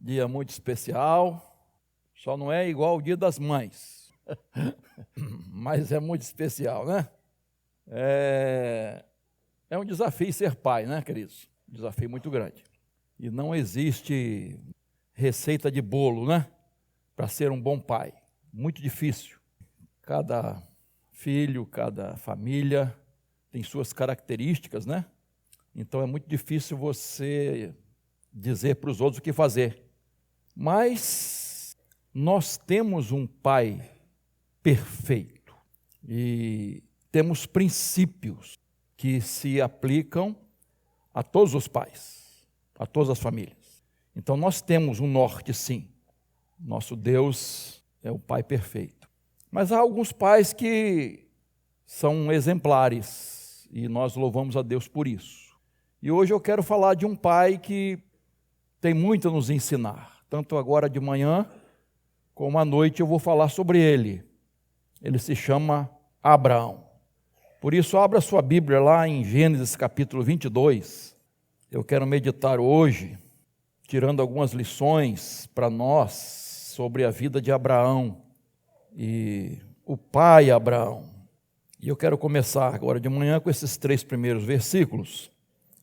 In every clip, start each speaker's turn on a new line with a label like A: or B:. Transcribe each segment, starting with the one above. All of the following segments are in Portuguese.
A: Dia muito especial, só não é igual o Dia das Mães, mas é muito especial, né? É um desafio ser pai, né, queridos? Um desafio muito grande. E não existe receita de bolo, né? Para ser um bom pai. Muito difícil. Cada filho, cada família tem suas características, né? Então é muito difícil você dizer para os outros o que fazer. Mas nós temos um pai perfeito e temos princípios que se aplicam a todos os pais, a todas as famílias. Então nós temos um norte, sim. Nosso Deus é o pai perfeito. Mas há alguns pais que são exemplares e nós louvamos a Deus por isso. E hoje eu quero falar de um pai que tem muito a nos ensinar. Tanto agora de manhã, como à noite eu vou falar sobre ele. Ele se chama Abraão. Por isso, abra sua Bíblia lá em Gênesis capítulo 22. Eu quero meditar hoje, tirando algumas lições para nós sobre a vida de Abraão e o pai Abraão. E eu quero começar agora de manhã com esses 3 primeiros versículos.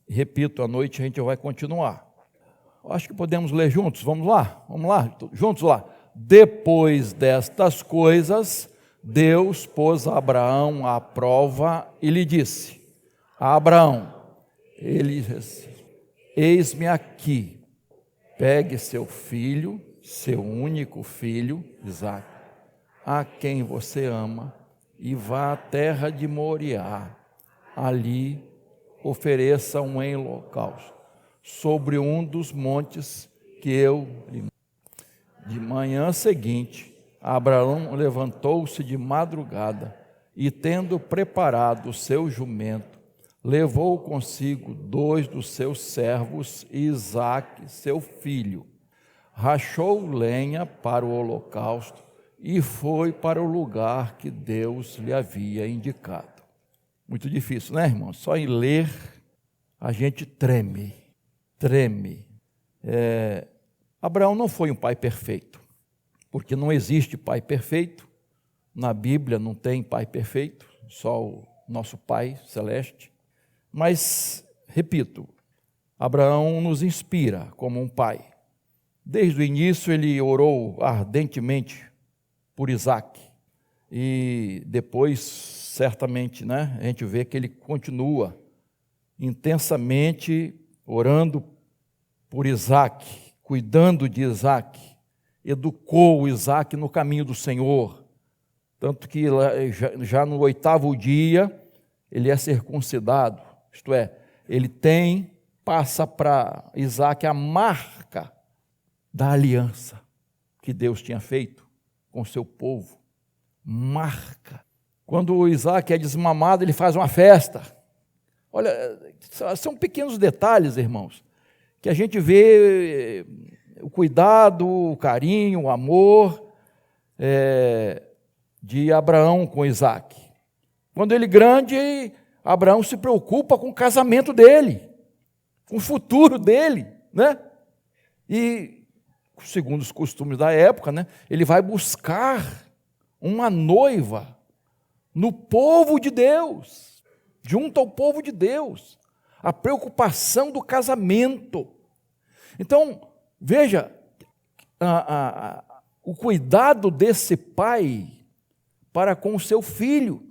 A: E repito, à noite a gente vai continuar. Acho que podemos ler juntos, vamos lá, juntos lá. Depois destas coisas, Deus pôs Abraão à prova e lhe disse: Abraão, ele disse: eis-me aqui, pegue seu filho, seu único filho, Isaque, a quem você ama, e vá à terra de Moriá, ali ofereça um holocausto sobre um dos montes que eu lhe... De manhã seguinte, Abraão levantou-se de madrugada e, tendo preparado o seu jumento, levou consigo 2 dos seus servos e Isaque, seu filho. Rachou lenha para o holocausto e foi para o lugar que Deus lhe havia indicado. Muito difícil, né, irmão? Só em ler a gente treme. Abraão não foi um pai perfeito, porque não existe pai perfeito. Na Bíblia não tem pai perfeito, só o nosso Pai Celeste. Mas, repito, Abraão nos inspira como um pai. Desde o início ele orou ardentemente por Isaque. E depois, certamente, né, a gente vê que ele continua intensamente orando por Isaque, cuidando de Isaque, educou Isaque no caminho do Senhor, tanto que já no 8º dia ele é circuncidado, isto é, ele passa para Isaque a marca da aliança que Deus tinha feito com o seu povo, marca. Quando Isaque é desmamado, ele faz uma festa. Olha, são pequenos detalhes, irmãos, que a gente vê o cuidado, o carinho, o amor de Abraão com Isaque. Quando ele grande, Abraão se preocupa com o casamento dele, com o futuro dele, né? E, segundo os costumes da época, né, ele vai buscar uma noiva no povo de Deus, junto ao povo de Deus, a preocupação do casamento. Então, veja, o cuidado desse pai para com o seu filho,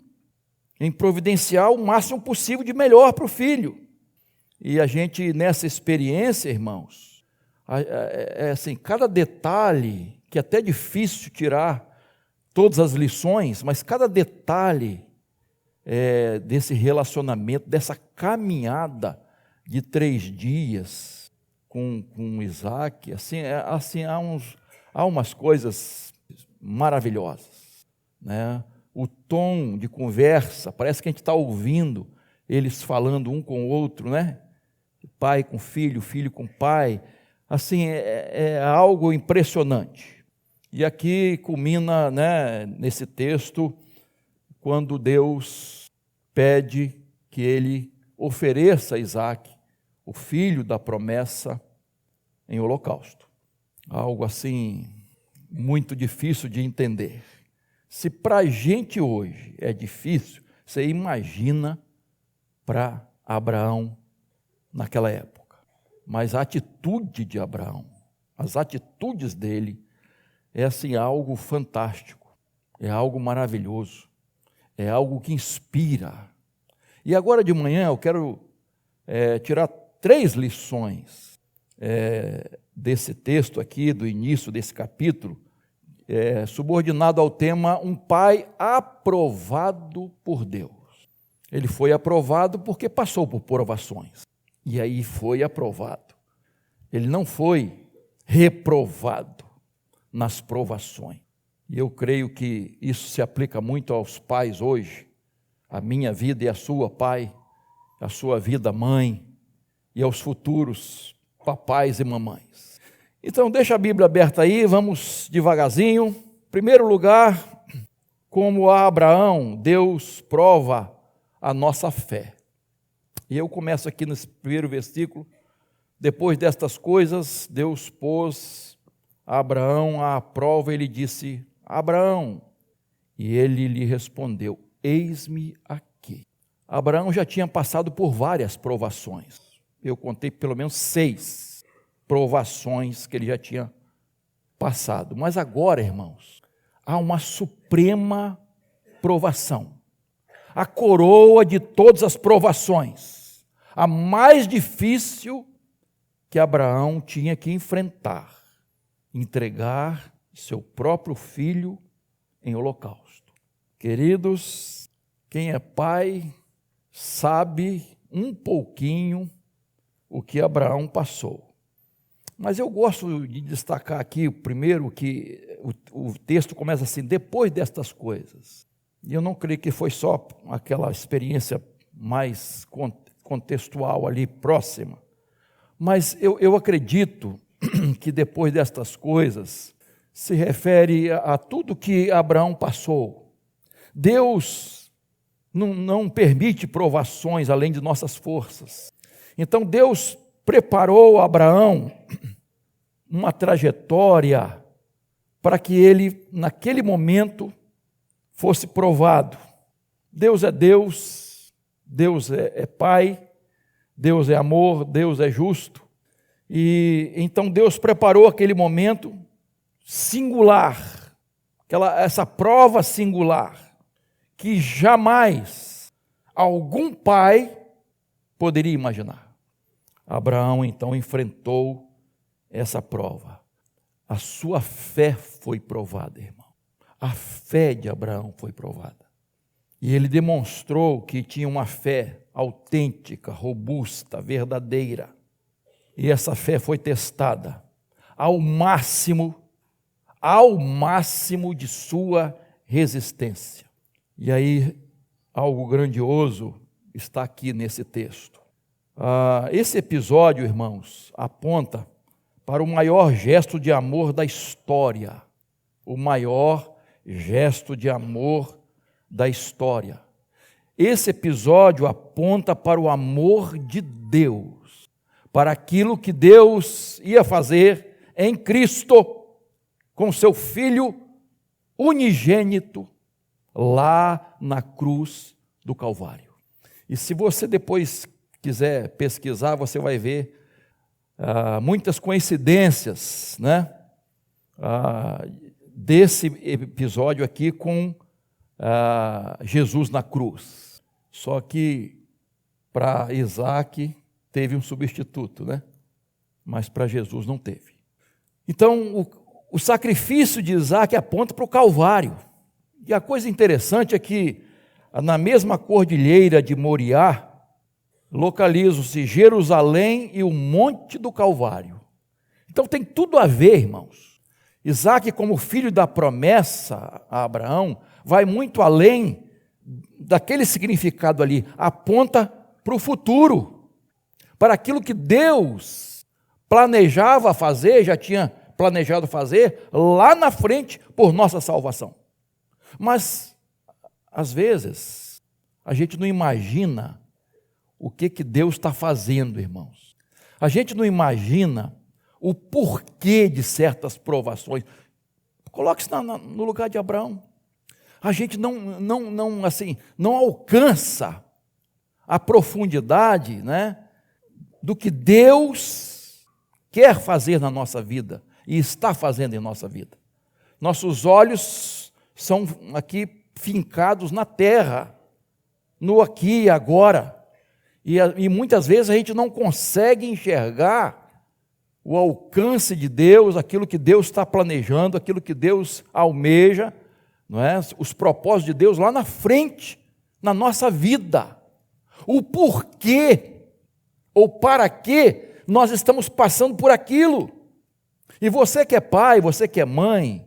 A: em providenciar o máximo possível de melhor para o filho. E a gente, nessa experiência, irmãos, assim, cada detalhe, que é até difícil tirar todas as lições, mas cada detalhe desse relacionamento, dessa caminhada de 3 dias com Isaque, assim há umas coisas maravilhosas, né? O tom de conversa, parece que a gente está ouvindo eles falando um com o outro, né? Pai com filho, filho com pai, assim, é algo impressionante. E aqui culmina, né, nesse texto, quando Deus pede que ele ofereça a Isaque, o filho da promessa, em holocausto. algo assim muito difícil de entender. Se para a gente hoje é difícil, você imagina para Abraão naquela época. Mas a atitude de Abraão, as atitudes dele, é assim algo fantástico, é algo maravilhoso, é algo que inspira. E agora de manhã eu quero tirar 3 lições desse texto aqui, do início desse capítulo, subordinado ao tema um pai aprovado por Deus. Ele foi aprovado porque passou por provações, e aí foi aprovado. Ele não foi reprovado nas provações. E eu creio que isso se aplica muito aos pais hoje, a minha vida e a sua, pai, a sua vida, mãe, e aos futuros papais e mamães. Então, deixa a Bíblia aberta aí, vamos devagarzinho. Em primeiro lugar, como a Abraão, Deus prova a nossa fé. E eu começo aqui nesse primeiro versículo. Depois destas coisas, Deus pôs a Abraão à prova e lhe disse: Abraão. E ele lhe respondeu: eis-me aqui. Abraão já tinha passado por várias provações. Eu contei pelo menos 6 provações que ele já tinha passado. Mas agora, irmãos, há uma suprema provação. A coroa de todas as provações. A mais difícil que Abraão tinha que enfrentar. Entregar seu próprio filho em holocausto. Queridos, quem é pai sabe um pouquinho o que Abraão passou. Mas eu gosto de destacar aqui, primeiro, que o texto começa assim: depois destas coisas. E eu não creio que foi só aquela experiência mais contextual ali, próxima. Mas eu acredito que depois destas coisas se refere a tudo que Abraão passou. Deus não permite provações além de nossas forças. Então Deus preparou Abraão uma trajetória para que ele, naquele momento, fosse provado. Deus é Deus, Deus é Pai, Deus é amor, Deus é justo. E então Deus preparou aquele momento singular, essa prova singular, que jamais algum pai poderia imaginar. Abraão então enfrentou essa prova. A sua fé foi provada, irmão. A fé de Abraão foi provada. E ele demonstrou que tinha uma fé autêntica, robusta, verdadeira. E essa fé foi testada ao máximo de sua resistência. E aí, algo grandioso está aqui nesse texto. Esse episódio, irmãos, aponta para o maior gesto de amor da história. O maior gesto de amor da história. Esse episódio aponta para o amor de Deus, para aquilo que Deus ia fazer em Cristo, com seu Filho unigênito, lá na cruz do Calvário. E se você depois quiser pesquisar, você vai ver muitas coincidências, né? Desse episódio aqui com Jesus na cruz. Só que para Isaac teve um substituto, né? Mas para Jesus não teve. Então, o sacrifício de Isaac aponta para o Calvário. E a coisa interessante é que, na mesma cordilheira de Moriá, localizam-se Jerusalém e o Monte do Calvário. Então tem tudo a ver, irmãos. Isaac, como filho da promessa a Abraão, vai muito além daquele significado ali, aponta para o futuro, para aquilo que Deus planejava fazer, já tinha planejado fazer lá na frente por nossa salvação. Mas, às vezes, a gente não imagina o que Deus está fazendo, irmãos. A gente não imagina o porquê de certas provações. Coloque-se no lugar de Abraão. A gente não alcança a profundidade, né, do que Deus quer fazer na nossa vida e está fazendo em nossa vida. Nossos olhos são aqui fincados na terra, no aqui e agora, e muitas vezes a gente não consegue enxergar o alcance de Deus, aquilo que Deus está planejando, aquilo que Deus almeja, não é? Os propósitos de Deus lá na frente, na nossa vida. O porquê ou para que nós estamos passando por aquilo. E você que é pai, você que é mãe,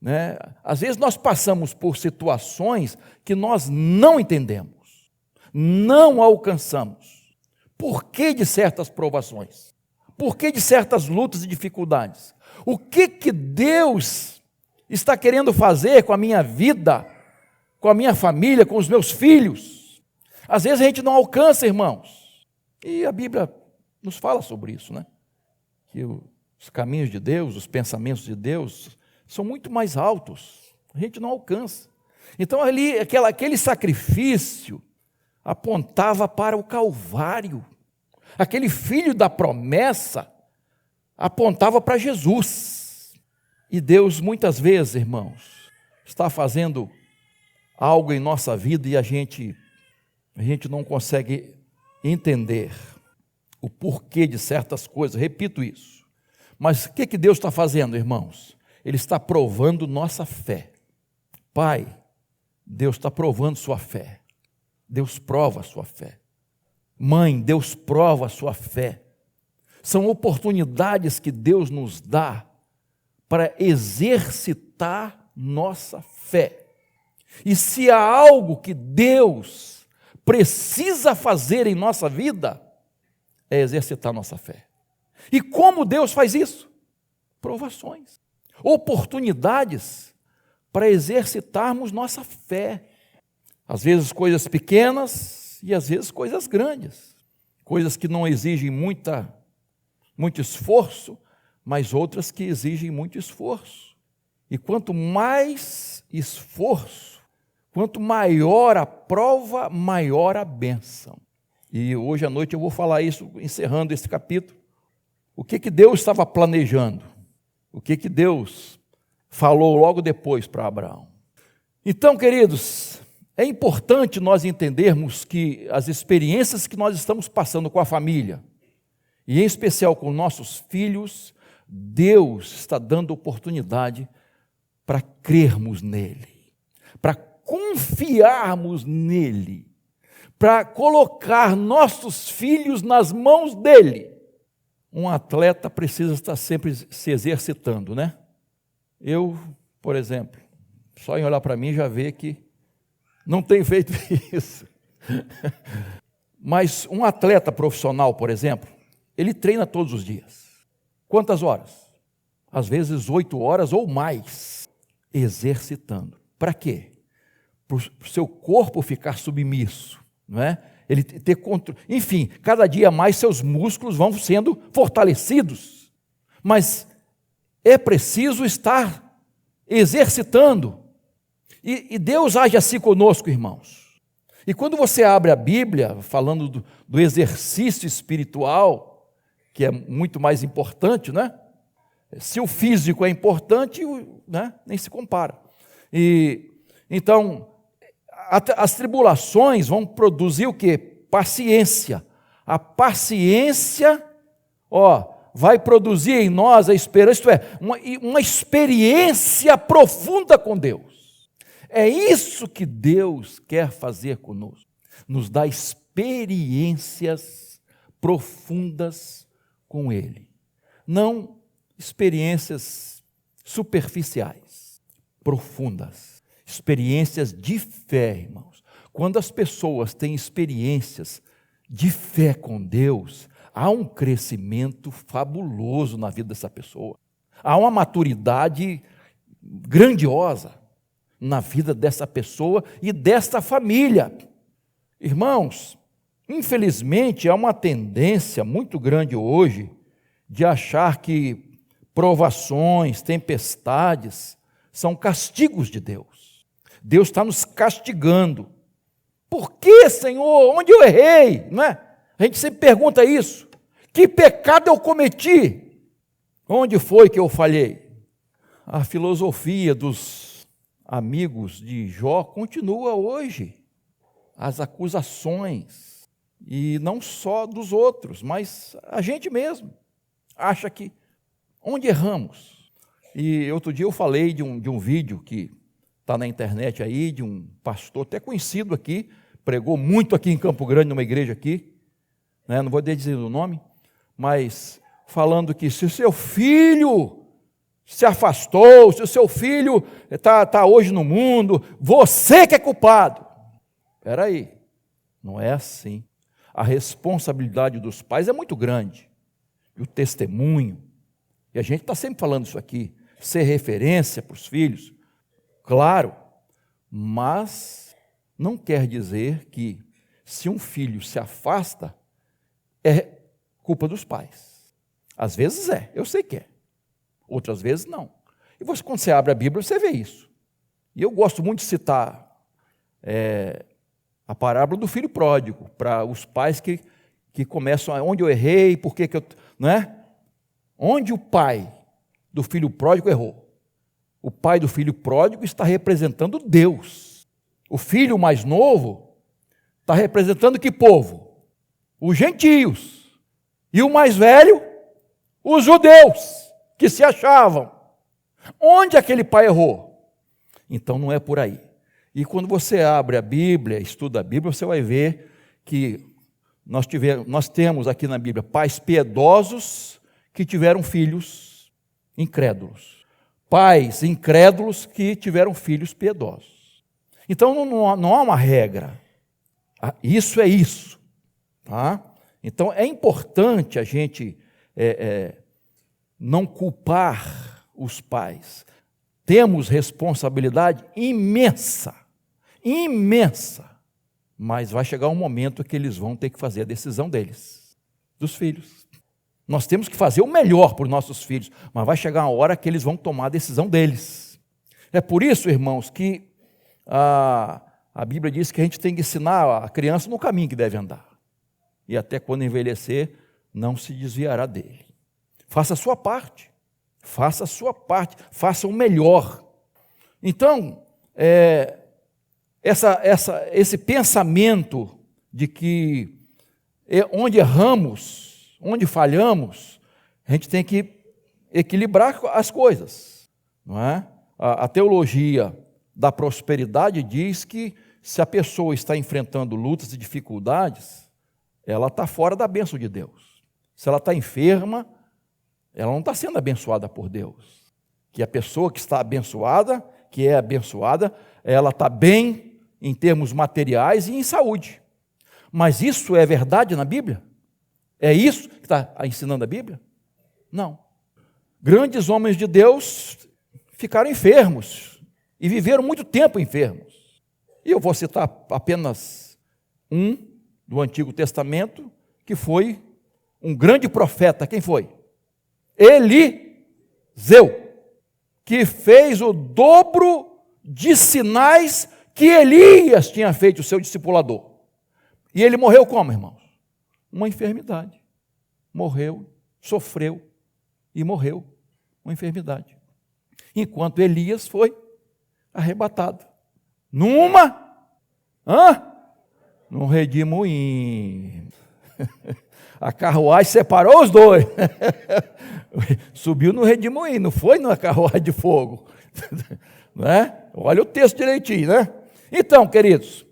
A: né? Às vezes nós passamos por situações que nós não entendemos, não alcançamos. Por que de certas provações? Por que de certas lutas e dificuldades? O que Deus está querendo fazer com a minha vida, com a minha família, com os meus filhos? Às vezes a gente não alcança, irmãos. E a Bíblia nos fala sobre isso, né? Que os caminhos de Deus, os pensamentos de Deus são muito mais altos. A gente não alcança. Então ali, aquele sacrifício apontava para o Calvário. Aquele filho da promessa apontava para Jesus. E Deus muitas vezes, irmãos, está fazendo algo em nossa vida e a gente não consegue entender o porquê de certas coisas. Repito isso. Mas o que Deus está fazendo, irmãos? Ele está provando nossa fé. Pai, Deus está provando sua fé. Deus prova a sua fé. Mãe, Deus prova a sua fé. São oportunidades que Deus nos dá para exercitar nossa fé. E se há algo que Deus precisa fazer em nossa vida, é exercitar nossa fé. E como Deus faz isso? Provações, oportunidades para exercitarmos nossa fé. Às vezes coisas pequenas e às vezes coisas grandes. Coisas que não exigem muito esforço, mas outras que exigem muito esforço. E quanto mais esforço, quanto maior a prova, maior a bênção. E hoje à noite eu vou falar isso, encerrando esse capítulo. O que Deus estava planejando? O que Deus falou logo depois para Abraão? Então, queridos, é importante nós entendermos que as experiências que nós estamos passando com a família, e em especial com nossos filhos, Deus está dando oportunidade para crermos nele, para confiarmos nele, para colocar nossos filhos nas mãos dele. Um atleta precisa estar sempre se exercitando, né? Eu, por exemplo, só em olhar para mim já vê que não tenho feito isso. Mas um atleta profissional, por exemplo, ele treina todos os dias. Quantas horas? Às vezes 8 horas ou mais, exercitando. Para quê? Para o seu corpo ficar submisso, não é? Ele ter controle. Enfim, cada dia mais seus músculos vão sendo fortalecidos. Mas é preciso estar exercitando. E Deus age assim conosco, irmãos. E quando você abre a Bíblia, falando do exercício espiritual, que é muito mais importante, né? Se o físico é importante, né? Nem se compara. E então, as tribulações vão produzir o quê? Paciência. A paciência, vai produzir em nós a esperança, isto é, uma experiência profunda com Deus. É isso que Deus quer fazer conosco. Nos dá experiências profundas com Ele. Não experiências superficiais, profundas. Experiências de fé, irmãos. Quando as pessoas têm experiências de fé com Deus, há um crescimento fabuloso na vida dessa pessoa. Há uma maturidade grandiosa na vida dessa pessoa e desta família. Irmãos, infelizmente há uma tendência muito grande hoje de achar que provações, tempestades são castigos de Deus. Deus está nos castigando. Por que, Senhor? Onde eu errei? Não é? A gente sempre pergunta isso. Que pecado eu cometi? Onde foi que eu falhei? A filosofia dos amigos de Jó continua hoje. As acusações, e não só dos outros, mas a gente mesmo acha que onde erramos. E outro dia eu falei de um vídeo que está na internet aí, de um pastor até conhecido aqui, pregou muito aqui em Campo Grande, numa igreja aqui, né? Não vou dizer o nome, mas falando que se o seu filho se afastou, se o seu filho está hoje no mundo, você que é culpado. Espera aí, não é assim. A responsabilidade dos pais é muito grande, e o testemunho, e a gente está sempre falando isso aqui, ser referência para os filhos, claro, mas não quer dizer que se um filho se afasta, é culpa dos pais. Às vezes eu sei que é, outras vezes não. E você, quando você abre a Bíblia, você vê isso. E eu gosto muito de citar a parábola do filho pródigo, para os pais que começam, onde eu errei, por que eu... Não é? Onde o pai do filho pródigo errou? O pai do filho pródigo está representando Deus. O filho mais novo está representando que povo? Os gentios. E o mais velho? Os judeus, que se achavam. Onde aquele pai errou? Então não é por aí. E quando você abre a Bíblia, estuda a Bíblia, você vai ver que nós temos aqui na Bíblia pais piedosos que tiveram filhos incrédulos. Pais incrédulos que tiveram filhos piedosos. Então não há uma regra. Isso é isso. Tá? Então é importante a gente não culpar os pais. Temos responsabilidade imensa, mas vai chegar um momento que eles vão ter que fazer a decisão deles, dos filhos. Nós temos que fazer o melhor para os nossos filhos, mas vai chegar uma hora que eles vão tomar a decisão deles. É por isso, irmãos, que a Bíblia diz que a gente tem que ensinar a criança no caminho que deve andar, e até quando envelhecer, não se desviará dele. Faça a sua parte. Faça a sua parte, faça o melhor. Então, esse pensamento de que onde erramos, onde falhamos, a gente tem que equilibrar as coisas, não é? A teologia da prosperidade diz que se a pessoa está enfrentando lutas e dificuldades, ela está fora da bênção de Deus. Se ela está enferma, ela não está sendo abençoada por Deus. Que a pessoa que está abençoada, que é abençoada, ela está bem em termos materiais e em saúde. Mas isso é verdade na Bíblia? É isso que está ensinando a Bíblia? Não. Grandes homens de Deus ficaram enfermos e viveram muito tempo enfermos. E eu vou citar apenas um do Antigo Testamento, que foi um grande profeta. Quem foi? Eliseu, que fez o dobro de sinais que Elias tinha feito, o seu discipulador. E ele morreu como, irmãos? Uma enfermidade. Morreu, sofreu e morreu. Uma enfermidade. Enquanto Elias foi arrebatado. Num redemoinho. A carruagem separou os dois. Subiu no redemoinho, não foi na carruagem de fogo. Né? Olha o texto direitinho, né? Então, queridos,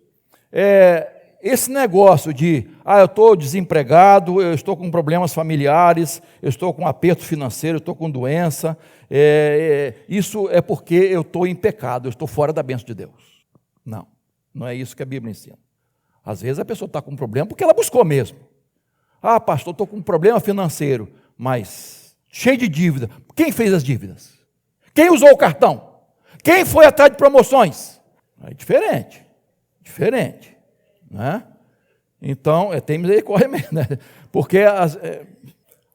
A: esse negócio de, eu estou desempregado, eu estou com problemas familiares, eu estou com aperto financeiro, eu estou com doença, isso é porque eu estou em pecado, eu estou fora da bênção de Deus. Não é isso que a Bíblia ensina. Às vezes a pessoa está com um problema porque ela buscou mesmo. Pastor, estou com um problema financeiro, mas cheio de dívida. Quem fez as dívidas? Quem usou o cartão? Quem foi atrás de promoções? É diferente, né? Então, tem misericórdia mesmo, né? Porque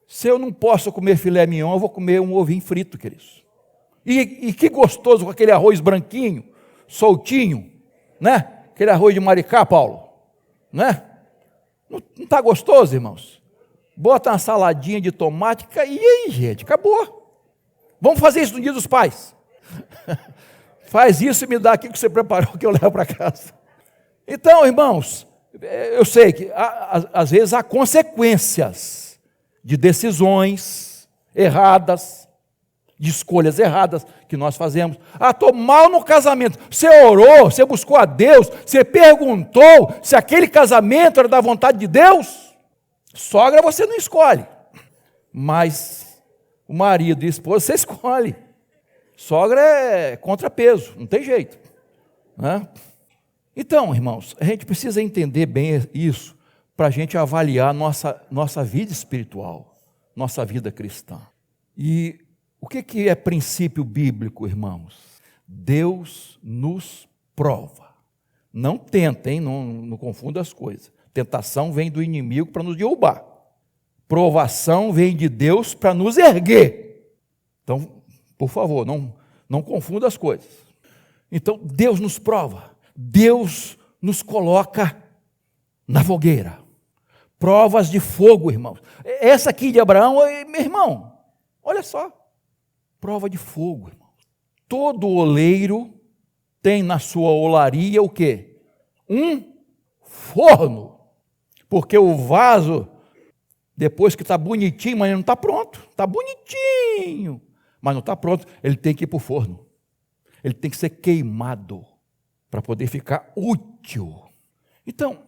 A: Se eu não posso comer filé mignon, eu vou comer um ovinho frito, queridos. E que gostoso com aquele arroz branquinho, soltinho, né? Aquele arroz de Maricá, Paulo, né? Não está gostoso, irmãos? Bota uma saladinha de tomate, e aí, gente, acabou. Vamos fazer isso no Dia dos Pais. Faz isso e me dá aquilo que você preparou, que eu levo para casa. Então, irmãos, eu sei que às vezes há consequências de decisões erradas, de escolhas erradas que nós fazemos. Estou mal no casamento. Você orou, você buscou a Deus, você perguntou se aquele casamento era da vontade de Deus? Sogra você não escolhe, mas o marido e a esposa você escolhe. Sogra é contrapeso, não tem jeito, né? Então, irmãos, a gente precisa entender bem isso para a gente avaliar nossa vida espiritual, nossa vida cristã. E o que é princípio bíblico, irmãos? Deus nos prova. Não tenta, hein? Não confunda as coisas. Tentação vem do inimigo para nos derrubar. Provação vem de Deus para nos erguer. Então, por favor, não confunda as coisas. Então, Deus nos prova. Deus nos coloca na fogueira. Provas de fogo, irmãos. Essa aqui de Abraão, meu irmão, olha só. Prova de fogo, irmão. Todo oleiro tem na sua olaria o quê? Um forno. Porque o vaso, depois que está bonitinho, mas não está pronto. Está bonitinho, mas não está pronto. Ele tem que ir para o forno. Ele tem que ser queimado para poder ficar útil. Então,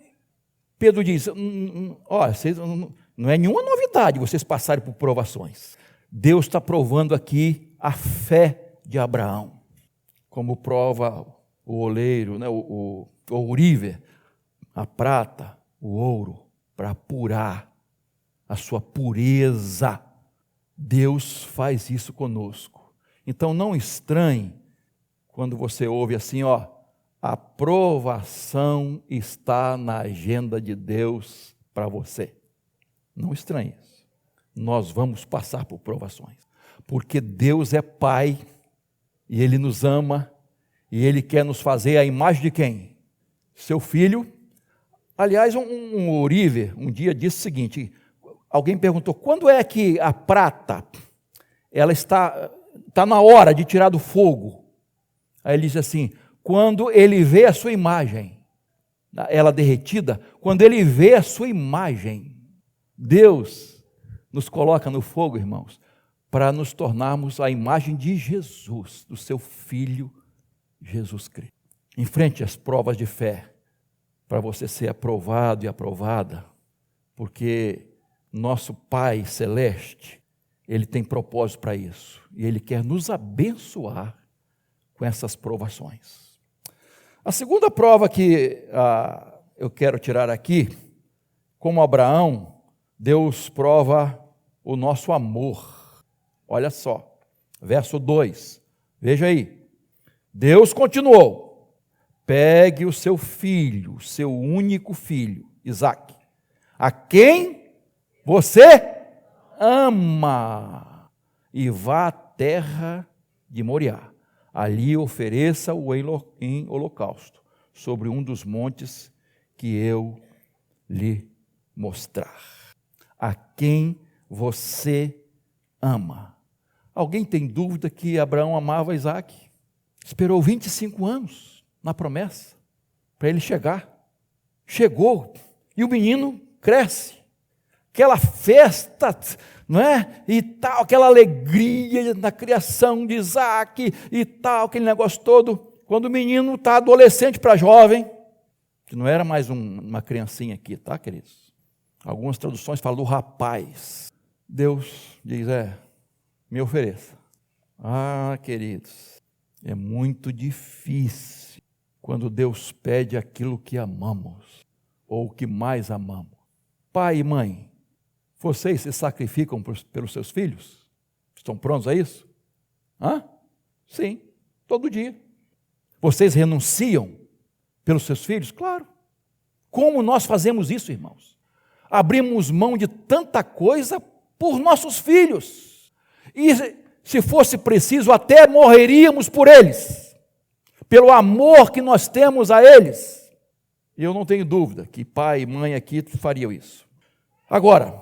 A: Pedro diz, não é nenhuma novidade vocês passarem por provações. Deus está provando aqui a fé de Abraão, como prova o oleiro, né, o ourive, a prata, o ouro, para apurar a sua pureza. Deus faz isso conosco. Então não estranhe quando você ouve assim, a provação está na agenda de Deus para você. Não estranhe isso. Nós vamos passar por provações, porque Deus é Pai, e Ele nos ama, e Ele quer nos fazer a imagem de quem? Seu Filho. Aliás, um ourive um dia disse o seguinte, alguém perguntou, quando é que a prata, ela está na hora de tirar do fogo? Aí ele disse assim, quando ele vê a sua imagem, ela derretida, quando ele vê a sua imagem, Deus nos coloca no fogo, irmãos, para nos tornarmos a imagem de Jesus, do seu Filho Jesus Cristo. Enfrente as provas de fé, para você ser aprovado e aprovada, porque nosso Pai Celeste, Ele tem propósito para isso, e Ele quer nos abençoar com essas provações. A segunda prova que eu quero tirar aqui, como Abraão, Deus prova o nosso amor. Olha só, verso 2, veja aí. Deus continuou, pegue o seu filho, seu único filho, Isaque, a quem você ama, e vá à terra de Moriá. Ali ofereça-o em holocausto, sobre um dos montes que eu lhe mostrar. A quem você ama. Alguém tem dúvida que Abraão amava Isaque? Esperou 25 anos na promessa, para ele chegar. Chegou, e o menino cresce. Aquela festa, não é? E tal, aquela alegria na criação de Isaque e tal, aquele negócio todo. Quando o menino está adolescente para jovem, que não era mais uma criancinha aqui, tá, queridos? Algumas traduções falam do rapaz. Deus diz, me ofereça. Queridos, é muito difícil quando Deus pede aquilo que amamos, ou o que mais amamos. Pai e mãe, vocês se sacrificam pelos seus filhos? Estão prontos a isso? Sim, todo dia. Vocês renunciam pelos seus filhos? Claro. Como nós fazemos isso, irmãos? Abrimos mão de tanta coisa por nossos filhos. E se fosse preciso, até morreríamos por eles, pelo amor que nós temos a eles. E eu não tenho dúvida que pai e mãe aqui fariam isso. Agora,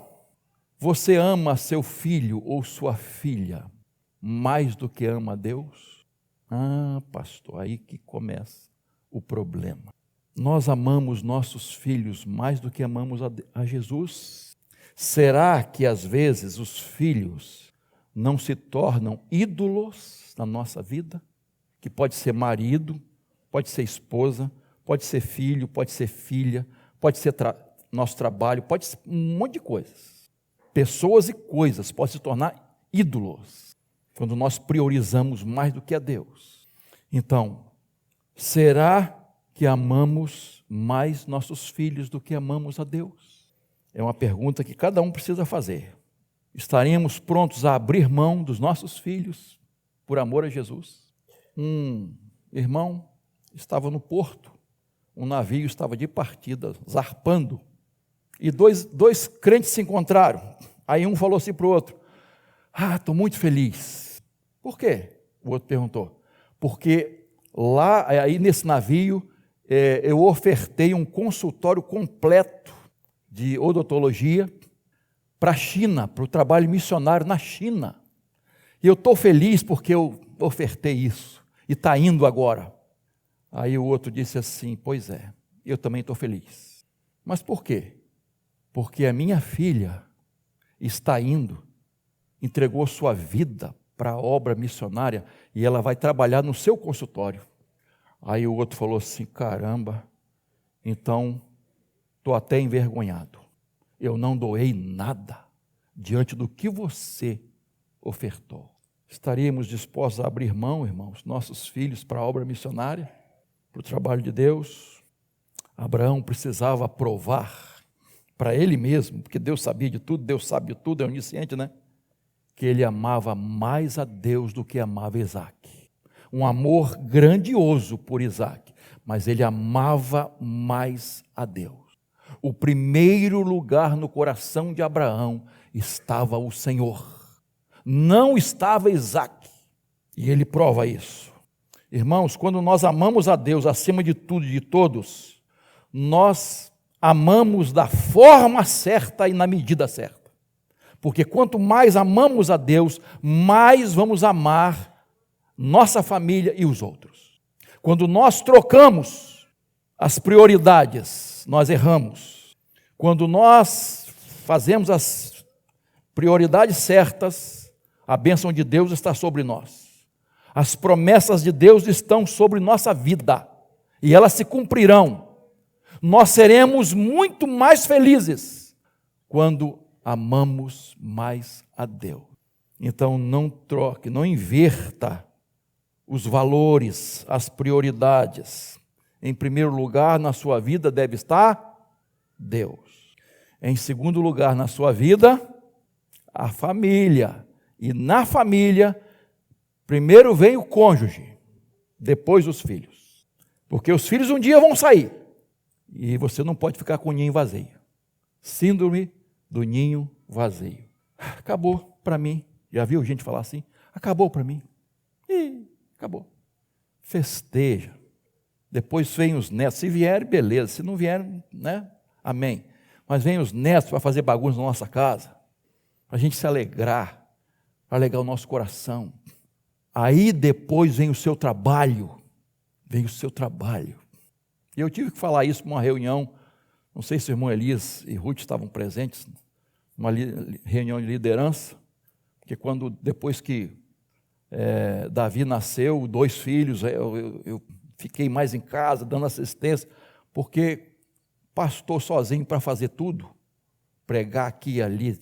A: você ama seu filho ou sua filha mais do que ama a Deus? Ah, pastor, aí que começa o problema. Nós amamos nossos filhos mais do que amamos a Jesus? Será que às vezes os filhos não se tornam ídolos na nossa vida? Que pode ser marido, pode ser esposa, pode ser filho, pode ser filha, pode ser nosso trabalho, pode ser um monte de coisas. Pessoas e coisas podem se tornar ídolos quando nós priorizamos mais do que a Deus. Então, será que amamos mais nossos filhos do que amamos a Deus? É uma pergunta que cada um precisa fazer. Estaremos prontos a abrir mão dos nossos filhos por amor a Jesus? Um irmão estava no porto, um navio estava de partida, zarpando, e dois crentes se encontraram. Aí um falou assim para o outro: estou muito feliz. Por quê? O outro perguntou. Porque lá, aí nesse navio, eu ofertei um consultório completo de odontologia para a China, para o trabalho missionário na China. E eu estou feliz porque eu ofertei isso, e está indo agora. Aí o outro disse assim: pois é, eu também estou feliz. Mas por quê? Porque a minha filha está indo, entregou sua vida para a obra missionária e ela vai trabalhar no seu consultório. Aí o outro falou assim: caramba, então estou até envergonhado. Eu não doei nada diante do que você ofertou. Estaríamos dispostos a abrir mão, irmãos, nossos filhos para a obra missionária, para o trabalho de Deus? Abraão precisava provar para ele mesmo, porque Deus sabia de tudo, Deus sabe de tudo, é onisciente, né? Que ele amava mais a Deus do que amava Isaac. Um amor grandioso por Isaac, mas ele amava mais a Deus. O primeiro lugar no coração de Abraão estava o Senhor, não estava Isaac, e ele prova isso. Irmãos, quando nós amamos a Deus acima de tudo e de todos, nós amamos da forma certa e na medida certa. Porque quanto mais amamos a Deus, mais vamos amar nossa família e os outros. Quando nós trocamos as prioridades, nós erramos. Quando nós fazemos as prioridades certas, a bênção de Deus está sobre nós. As promessas de Deus estão sobre nossa vida e elas se cumprirão. Nós seremos muito mais felizes quando amamos mais a Deus. Então não troque, não inverta os valores, as prioridades. Em primeiro lugar na sua vida deve estar Deus. Em segundo lugar na sua vida, a família. E na família, primeiro vem o cônjuge, depois os filhos. Porque os filhos um dia vão sair. E você não pode ficar com o ninho vazio. Síndrome do ninho vazio. Acabou para mim. Já viu gente falar assim? Acabou para mim. Acabou. Festeja. Depois vem os netos. Se vierem, beleza. Se não vierem, né? Amém. Mas vem os netos para fazer bagunça na nossa casa. Para a gente se alegrar. Para alegrar o nosso coração. Aí depois vem o seu trabalho. Vem o seu trabalho. E eu tive que falar isso numa reunião, não sei se o irmão Elias e Ruth estavam presentes, numa reunião de liderança, porque depois que Davi nasceu, 2 filhos, eu fiquei mais em casa, dando assistência, porque pastor sozinho para fazer tudo, pregar aqui e ali,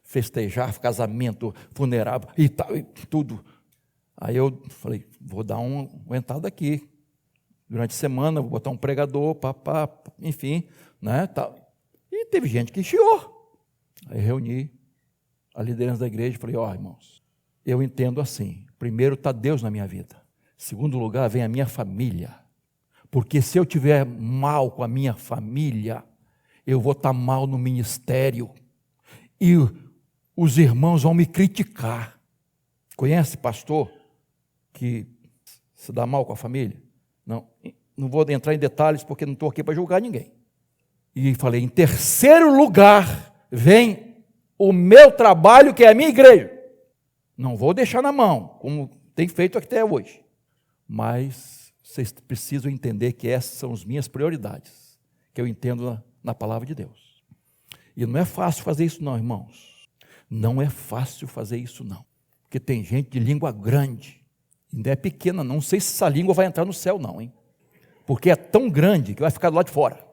A: festejar, casamento, funeral e tal, e tudo. Aí eu falei, vou dar uma aguentada aqui. Durante a semana, vou botar um pregador, enfim, né, tal. E teve gente que chiou. Aí reuni a liderança da igreja e falei: irmãos, eu entendo assim, primeiro está Deus na minha vida, segundo lugar vem a minha família, porque se eu tiver mal com a minha família, eu vou estar mal no ministério, e os irmãos vão me criticar. Conhece pastor que se dá mal com a família? Não vou entrar em detalhes porque não estou aqui para julgar ninguém. E falei, em terceiro lugar vem o meu trabalho, que é a minha igreja. Não vou deixar na mão, como tem feito até hoje. Mas vocês precisam entender que essas são as minhas prioridades, que eu entendo na palavra de Deus. E não é fácil fazer isso não, irmãos. Não é fácil fazer isso não. Porque tem gente de língua grande, ainda é pequena, não sei se essa língua vai entrar no céu não, hein? Porque é tão grande que vai ficar do lado de fora.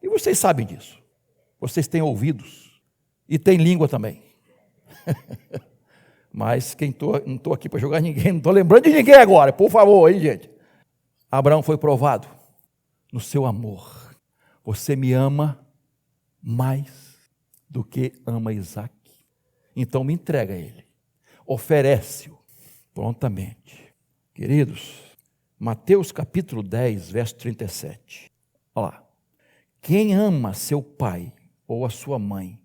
A: E vocês sabem disso. Vocês têm ouvidos e têm língua também. Mas não estou aqui para julgar ninguém, não estou lembrando de ninguém agora, por favor, aí, gente. Abraão foi provado no seu amor. Você me ama mais do que ama Isaque. Então me entrega a ele. Oferece-o prontamente. Queridos, Mateus capítulo 10, verso 37. Olha lá. Quem ama seu pai ou a sua mãe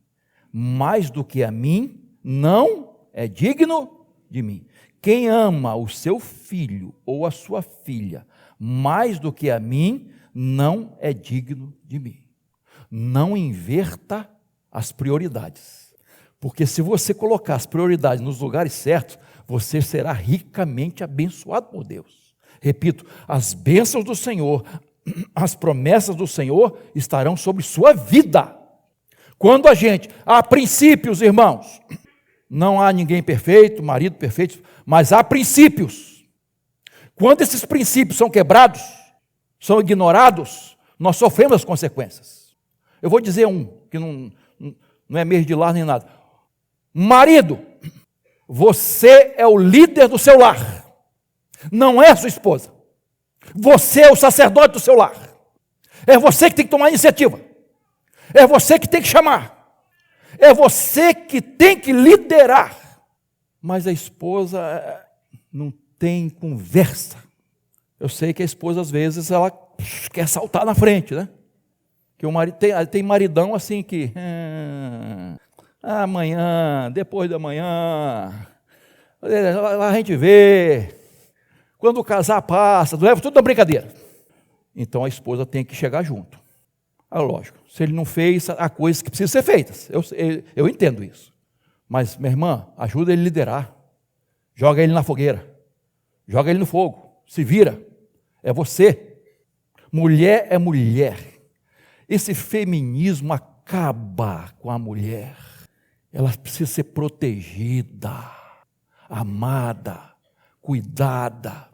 A: mais do que a mim, não é digno de mim. Quem ama o seu filho ou a sua filha mais do que a mim, não é digno de mim. Não inverta as prioridades. Porque se você colocar as prioridades nos lugares certos, você será ricamente abençoado por Deus. Repito, as bênçãos do Senhor, as promessas do Senhor estarão sobre sua vida. Quando há princípios, irmãos, não há ninguém perfeito, marido perfeito, mas há princípios. Quando esses princípios são quebrados, são ignorados, nós sofremos as consequências. Eu vou dizer um, que não é meio de lar nem nada. Marido, você é o líder do seu lar. Não é a sua esposa. Você é o sacerdote do seu lar. É você que tem que tomar a iniciativa. É você que tem que chamar. É você que tem que liderar. Mas a esposa não tem conversa. Eu sei que a esposa, às vezes, ela quer saltar na frente, né? Que o marido tem maridão assim que... amanhã, depois da manhã, lá a gente vê... Quando o casar passa, leva tudo na brincadeira. Então a esposa tem que chegar junto. Lógico, se ele não fez, há coisas que precisam ser feitas. Eu entendo isso. Mas, minha irmã, ajuda ele a liderar. Joga ele na fogueira. Joga ele no fogo. Se vira. É você. Mulher é mulher. Esse feminismo acaba com a mulher. Ela precisa ser protegida, amada, cuidada.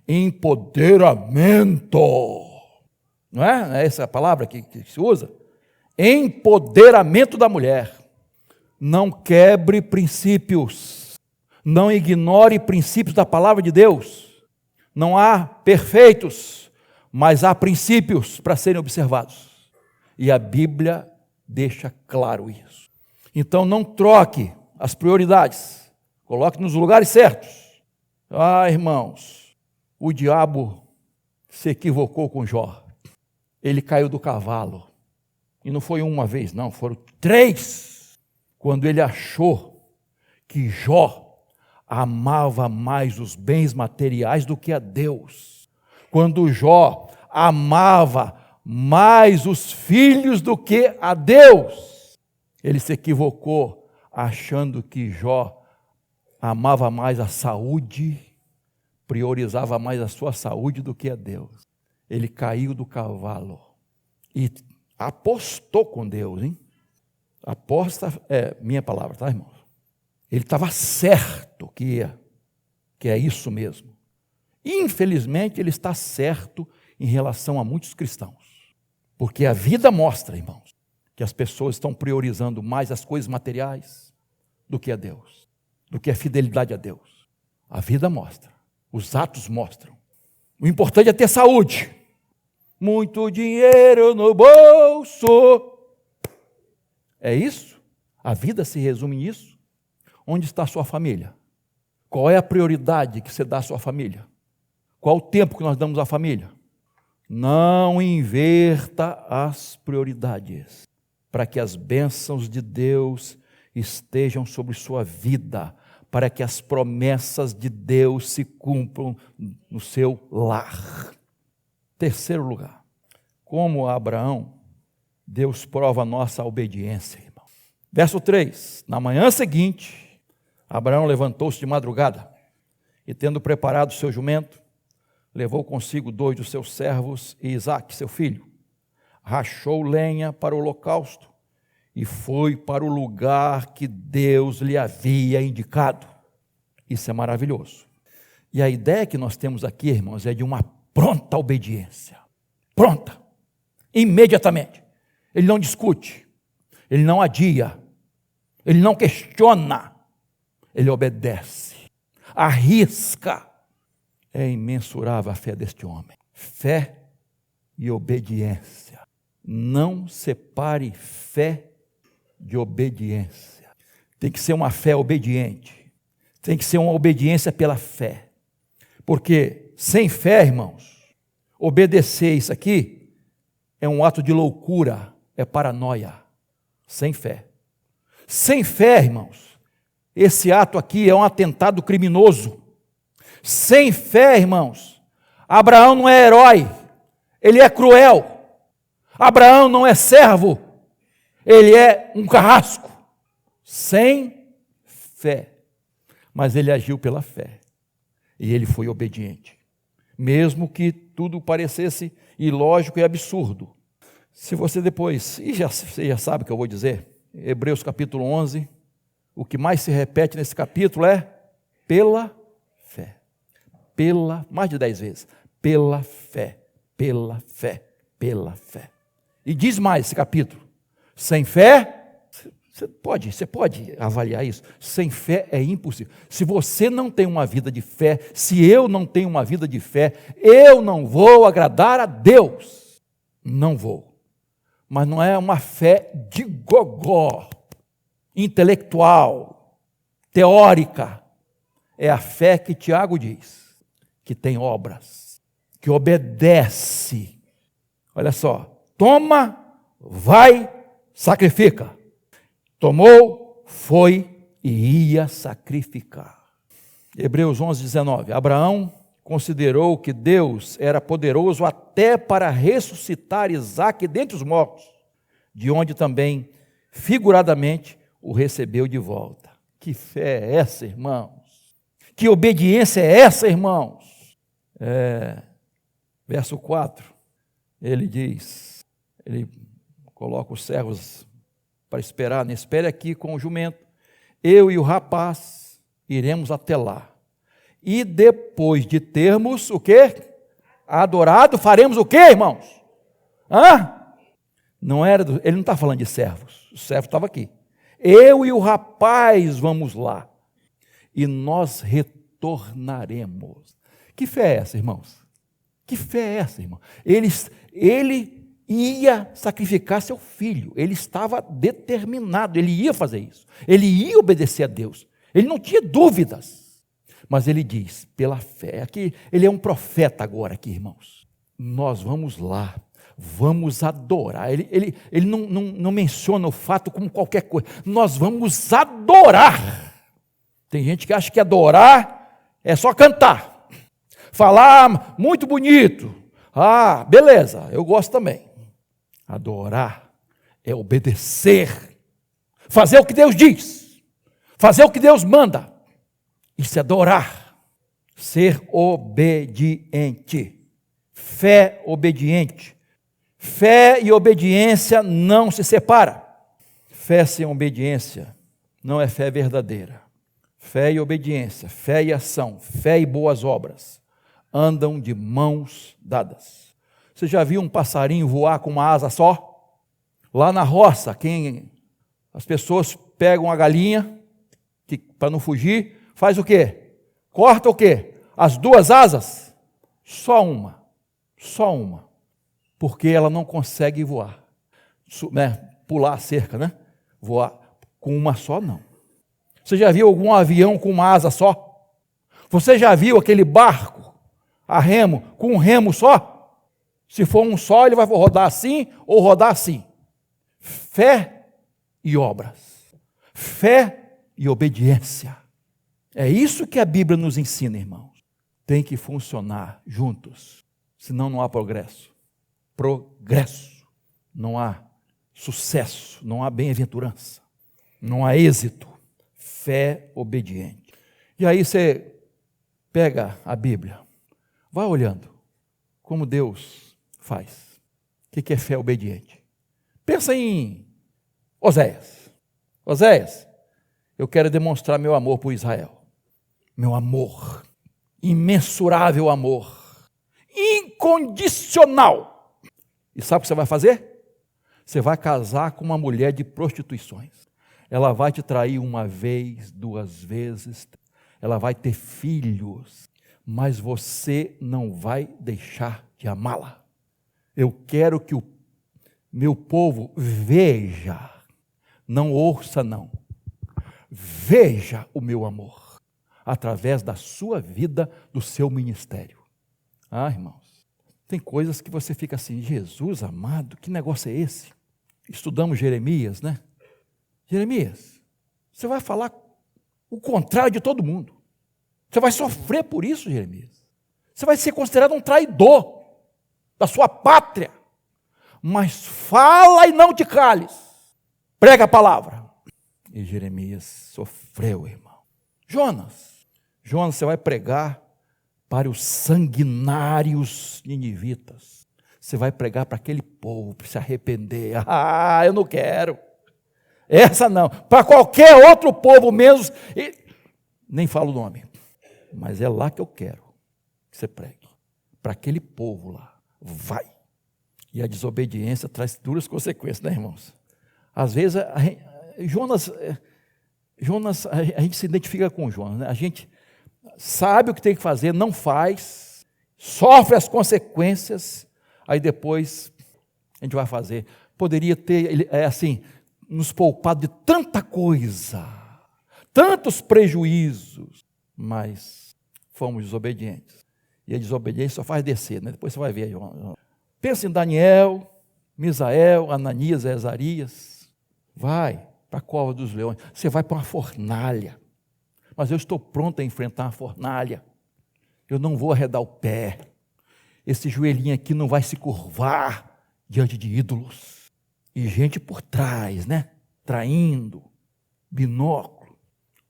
A: Empoderamento, não é essa a palavra que se usa? Empoderamento da mulher. Não quebre princípios, não ignore princípios da palavra de Deus. Não há perfeitos, mas há princípios para serem observados, e a Bíblia deixa claro isso. Então não troque as prioridades, coloque nos lugares certos. Irmãos, o diabo se equivocou com Jó. Ele caiu do cavalo. E não foi uma vez, não, foram 3. Quando ele achou que Jó amava mais os bens materiais do que a Deus. Quando Jó amava mais os filhos do que a Deus. Ele se equivocou achando que Jó amava mais a saúde, priorizava mais a sua saúde do que a Deus. Ele caiu do cavalo e apostou com Deus, hein? Aposta é minha palavra, tá, irmão? Ele estava certo que é isso mesmo. Infelizmente, ele está certo em relação a muitos cristãos. Porque a vida mostra, irmãos, que as pessoas estão priorizando mais as coisas materiais do que a Deus, do que a fidelidade a Deus. A vida mostra, os atos mostram. O importante é ter saúde. Muito dinheiro no bolso. É isso? A vida se resume nisso? Onde está a sua família? Qual é a prioridade que você dá à sua família? Qual o tempo que nós damos à família? Não inverta as prioridades, para que as bênçãos de Deus estejam sobre sua vida, para que as promessas de Deus se cumpram no seu lar. Terceiro lugar, como Abraão, Deus prova a nossa obediência, irmão. Verso 3, na manhã seguinte, Abraão levantou-se de madrugada, e tendo preparado seu jumento, levou consigo 2 dos seus servos e Isaque, seu filho, rachou lenha para o holocausto, e foi para o lugar que Deus lhe havia indicado. Isso é maravilhoso. E a ideia que nós temos aqui, irmãos, é de uma pronta obediência. Pronta. Imediatamente. Ele não discute. Ele não adia. Ele não questiona. Ele obedece. Arrisca. É imensurável a fé deste homem. Fé e obediência. Não separe fé de obediência. Tem que ser uma fé obediente. Tem que ser uma obediência pela fé. Porque sem fé, irmãos, obedecer isso aqui é um ato de loucura, é paranoia. Sem fé. Sem fé, irmãos, esse ato aqui é um atentado criminoso. Sem fé, irmãos, Abraão não é herói, ele é cruel. Abraão não é servo, ele é um carrasco. Sem fé. Mas ele agiu pela fé. E ele foi obediente. Mesmo que tudo parecesse ilógico e absurdo. Se você depois, você já sabe o que eu vou dizer, Hebreus capítulo 11, o que mais se repete nesse capítulo é pela fé. Mais de 10 vezes. Pela fé, pela fé, pela fé. E diz mais esse capítulo. Sem fé, você pode avaliar isso. Sem fé é impossível. Se você não tem uma vida de fé, se eu não tenho uma vida de fé, eu não vou agradar a Deus. Não vou. Mas não é uma fé de gogó, intelectual, teórica. É a fé que Tiago diz, que tem obras, que obedece. Olha só, toma, vai, sacrifica. Tomou, foi e ia sacrificar. Hebreus 11, 19. Abraão considerou que Deus era poderoso até para ressuscitar Isaque dentre os mortos, de onde também, figuradamente, o recebeu de volta. Que fé é essa, irmãos? Que obediência é essa, irmãos? Verso 4, ele diz, ele coloca os servos para esperar, espere aqui com o jumento, eu e o rapaz iremos até lá, e depois de termos o quê? Adorado, faremos o quê, irmãos? Ele não está falando de servos, o servo estava aqui, eu e o rapaz vamos lá, e nós retornaremos. Que fé é essa, irmãos? Que fé é essa, irmão? Ele ia sacrificar seu filho, ele estava determinado, ele ia fazer isso, ele ia obedecer a Deus, ele não tinha dúvidas, mas ele diz, pela fé, aqui, ele é um profeta agora aqui, irmãos, nós vamos lá, vamos adorar, ele não menciona o fato como qualquer coisa, nós vamos adorar. Tem gente que acha que adorar é só cantar, falar muito bonito, beleza, eu gosto também. Adorar é obedecer, fazer o que Deus diz, fazer o que Deus manda. Isso é adorar, ser obediente, fé obediente. Fé e obediência não se separam. Fé sem obediência não é fé verdadeira. Fé e obediência, fé e ação, fé e boas obras andam de mãos dadas. Você já viu um passarinho voar com uma asa só? Lá na roça, as pessoas pegam a galinha, para não fugir, faz o quê? Corta o quê? As 2 asas? Só uma. Porque ela não consegue voar. Pular a cerca, Voar com uma só, não. Você já viu algum avião com uma asa só? Você já viu aquele barco a remo com um remo só? Se for um só, ele vai rodar assim ou rodar assim. Fé e obras. Fé e obediência. É isso que a Bíblia nos ensina, irmãos. Tem que funcionar juntos, senão não há progresso. Progresso. Não há sucesso, não há bem-aventurança, não há êxito. Fé obediente. E aí você pega a Bíblia, vai olhando como Deus faz. O que é fé obediente? Pensa em Oséias. Oséias, eu quero demonstrar meu amor por Israel. Meu amor, imensurável amor, incondicional. E sabe o que você vai fazer? Você vai casar com uma mulher de prostituições. Ela vai te trair uma vez, duas vezes, ela vai ter filhos, mas você não vai deixar de amá-la. Eu quero que o meu povo veja, não ouça não, veja o meu amor, através da sua vida, do seu ministério. Ah, irmãos, tem coisas que você fica assim, Jesus amado, que negócio é esse? Estudamos Jeremias, né? Jeremias, você vai falar o contrário de todo mundo. Você vai sofrer por isso, Jeremias. Você vai ser considerado um traidor da sua pátria. Mas fala e não te cales. Prega a palavra. E Jeremias sofreu, irmão. Jonas, você vai pregar para os sanguinários ninivitas. Você vai pregar para aquele povo, para se arrepender. Ah, eu não quero. Essa não. Para qualquer outro povo menos, nem falo o nome, mas é lá que eu quero que você pregue. Para aquele povo lá. Vai. E a desobediência traz duras consequências, né, irmãos? Às vezes, Jonas, a gente se identifica com Jonas, né? A gente sabe o que tem que fazer, não faz, sofre as consequências, aí depois a gente vai fazer. Poderia ter, nos poupado de tanta coisa, tantos prejuízos, mas fomos desobedientes. E a desobediência só faz descer, né? Depois você vai ver. Pensa em Daniel, Misael, Ananias, Azarias. Vai para a cova dos leões. Você vai para uma fornalha. Mas eu estou pronto a enfrentar uma fornalha. Eu não vou arredar o pé. Esse joelhinho aqui não vai se curvar diante de ídolos. E gente por trás, né? Traindo, binóculo,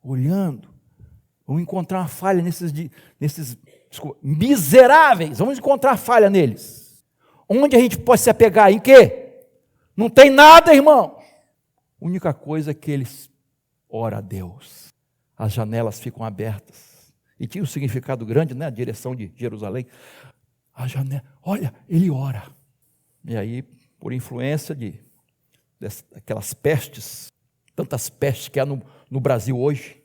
A: olhando. Vamos encontrar uma falha nesses miseráveis. Vamos encontrar falha neles. Onde a gente pode se apegar? Em quê? Não tem nada, irmão. A única coisa é que eles oram a Deus. As janelas ficam abertas. E tinha um significado grande, né? A direção de Jerusalém. A janela, olha, ele ora. E aí, por influência daquelas pestes, tantas pestes que há no Brasil hoje,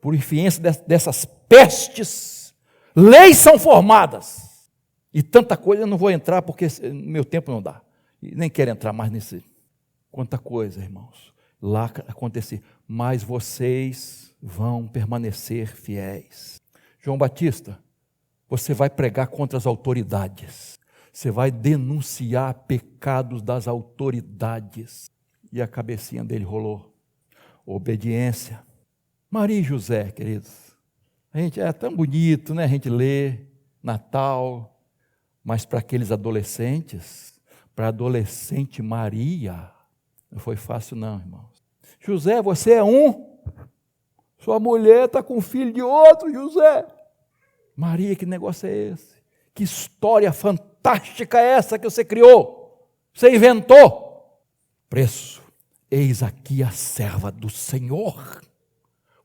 A: por influência dessas pestes, leis são formadas. E tanta coisa, eu não vou entrar porque no meu tempo não dá. E nem quero entrar mais nesse. Quanta coisa, irmãos, lá acontecer. Mas vocês vão permanecer fiéis. João Batista, você vai pregar contra as autoridades. Você vai denunciar pecados das autoridades. E a cabecinha dele rolou. Obediência. Maria e José, queridos. A gente é tão bonito, né? A gente lê Natal. Mas para aqueles adolescentes, para a adolescente Maria, não foi fácil não, irmãos. José, você é um. Sua mulher está com filho de outro, José. Maria, que negócio é esse? Que história fantástica é essa que você criou? Você inventou? Preço. Eis aqui a serva do Senhor.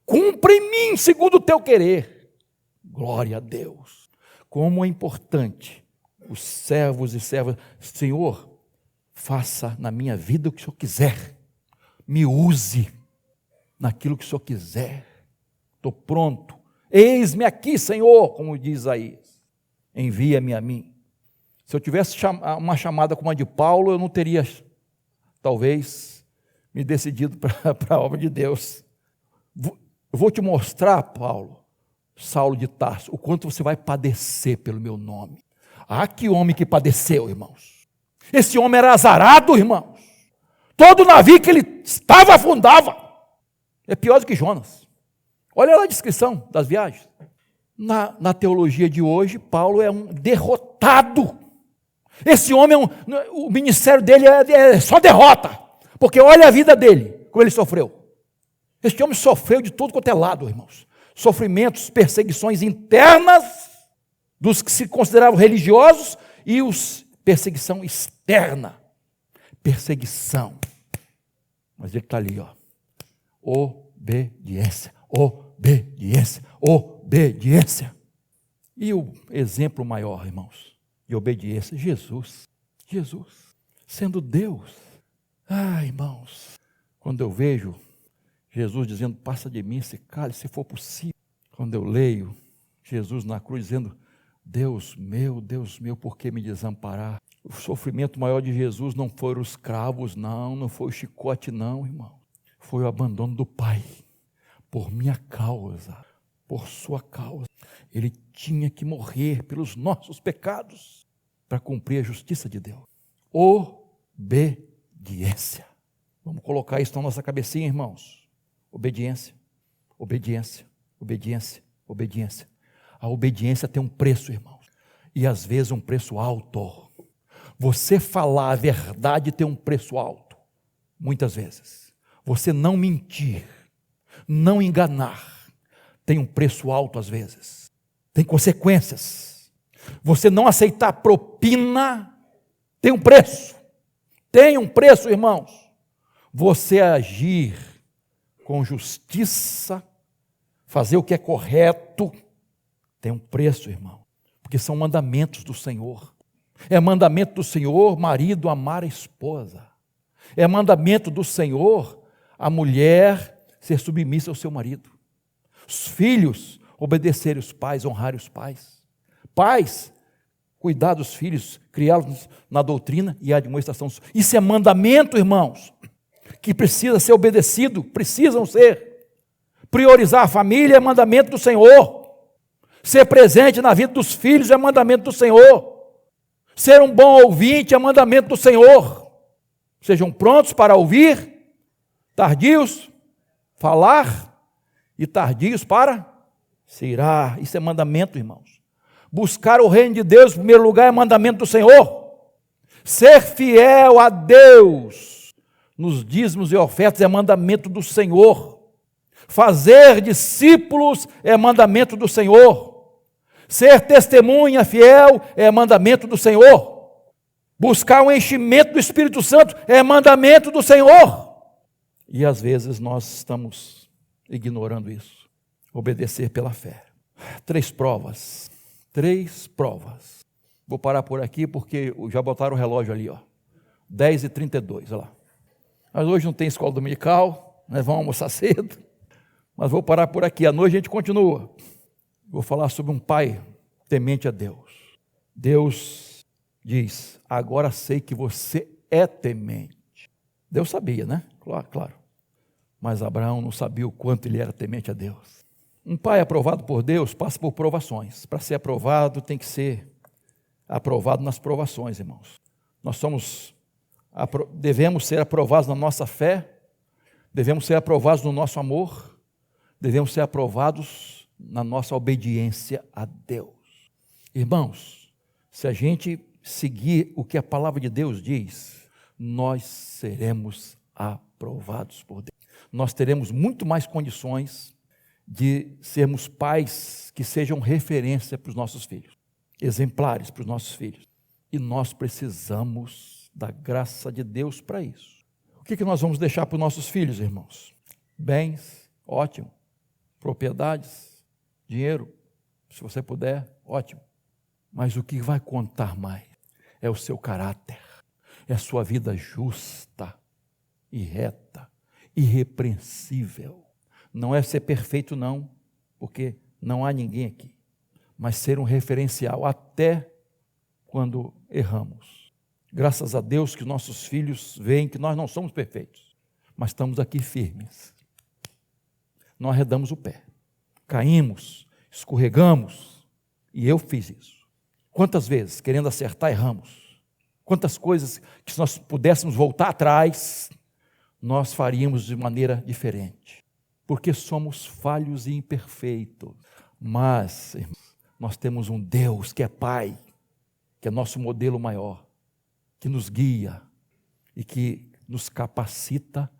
A: Cumpre em mim segundo o teu querer. Glória a Deus. Como é importante os servos e servas. Senhor, faça na minha vida o que o Senhor quiser. Me use naquilo que o Senhor quiser. Estou pronto. Eis-me aqui, Senhor, como diz Isaías. Envia-me a mim. Se eu tivesse uma chamada como a de Paulo, eu não teria, talvez, me decidido para a obra de Deus. Eu vou te mostrar, Paulo, Saulo de Tarso, o quanto você vai padecer pelo meu nome. Ah, que homem que padeceu, irmãos. Esse homem era azarado, irmãos. Todo navio que ele estava afundava. É pior do que Jonas. Olha lá a descrição das viagens. Na teologia de hoje, Paulo é um derrotado. Esse homem, o ministério dele é só derrota. Porque olha a vida dele, como ele sofreu. Este homem sofreu de tudo quanto é lado, irmãos. Sofrimentos, perseguições internas dos que se consideravam religiosos e perseguição externa. Perseguição. Mas ele está ali, ó. Obediência, obediência, obediência. E o exemplo maior, irmãos, de obediência, Jesus. Sendo Deus. Irmãos, quando eu vejo Jesus dizendo, passa de mim esse cálice, se for possível. Quando eu leio Jesus na cruz dizendo, Deus meu, por que me desamparar? O sofrimento maior de Jesus não foram os cravos, não foi o chicote, não, irmão. Foi o abandono do Pai, por minha causa, por sua causa. Ele tinha que morrer pelos nossos pecados, para cumprir a justiça de Deus. Obediência. Vamos colocar isso na nossa cabecinha, irmãos. Obediência, obediência, obediência, obediência. A obediência tem um preço, irmãos. E às vezes um preço alto. Você falar a verdade tem um preço alto. Muitas vezes. Você não mentir, não enganar, tem um preço alto às vezes. Tem consequências. Você não aceitar propina tem um preço. Tem um preço, irmãos. Você agir com justiça, fazer o que é correto, tem um preço, irmão, porque são mandamentos do Senhor. É mandamento do Senhor, marido amar a esposa. É mandamento do Senhor, a mulher ser submissa ao seu marido. Os filhos obedecerem os pais, honrarem os pais. Pais, cuidar dos filhos, criá-los na doutrina e admoestação. Isso é mandamento, irmãos, que precisa ser obedecido, precisam ser. Priorizar a família é mandamento do Senhor. Ser presente na vida dos filhos é mandamento do Senhor. Ser um bom ouvinte é mandamento do Senhor. Sejam prontos para ouvir, tardios, falar e tardios para se irar. Isso é mandamento, irmãos. Buscar o reino de Deus em primeiro lugar é mandamento do Senhor. Ser fiel a Deus nos dízimos e ofertas é mandamento do Senhor. Fazer discípulos é mandamento do Senhor. Ser testemunha fiel é mandamento do Senhor. Buscar o enchimento do Espírito Santo é mandamento do Senhor. E às vezes nós estamos ignorando isso. Obedecer pela fé. 3 provas. 3 provas. Vou parar por aqui porque já botaram o relógio ali, ó. 10h32, olha lá. Mas hoje não tem escola dominical, nós vamos almoçar cedo. Mas vou parar por aqui, à noite a gente continua. Vou falar sobre um pai temente a Deus. Deus diz, agora sei que você é temente. Deus sabia, né? Claro. Mas Abraão não sabia o quanto ele era temente a Deus. Um pai aprovado por Deus passa por provações. Para ser aprovado, tem que ser aprovado nas provações, irmãos. Devemos ser aprovados na nossa fé, devemos ser aprovados no nosso amor, devemos ser aprovados na nossa obediência a Deus. Irmãos, se a gente seguir o que a palavra de Deus diz, nós seremos aprovados por Deus. Nós teremos muito mais condições de sermos pais que sejam referência para os nossos filhos, exemplares para os nossos filhos. E nós precisamos da graça de Deus para isso. O que nós vamos deixar para os nossos filhos, irmãos? Bens, ótimo. Propriedades, dinheiro, se você puder, ótimo. Mas o que vai contar mais é o seu caráter, é a sua vida justa e reta, irrepreensível. Não é ser perfeito, não, porque não há ninguém aqui, mas ser um referencial até quando erramos. Graças a Deus que nossos filhos veem que nós não somos perfeitos, mas estamos aqui firmes. Não arredamos o pé, caímos, escorregamos, e eu fiz isso. Quantas vezes, querendo acertar, erramos? Quantas coisas que se nós pudéssemos voltar atrás, nós faríamos de maneira diferente. porque somos falhos e imperfeitos. Mas, irmãos, nós temos um Deus que é Pai, que é nosso modelo maior, que nos guia e que nos capacita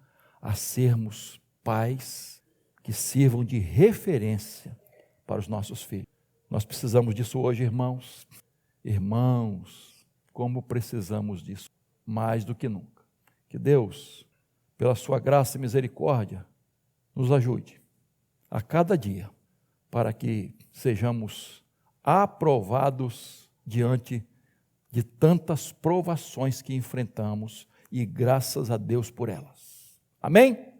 A: a sermos pais que sirvam de referência para os nossos filhos. Nós precisamos disso hoje, irmãos. Irmãos, como precisamos disso, mais do que nunca. Que Deus, pela sua graça e misericórdia, nos ajude a cada dia, para que sejamos aprovados diante de tantas provações que enfrentamos, e graças a Deus por elas. Amém?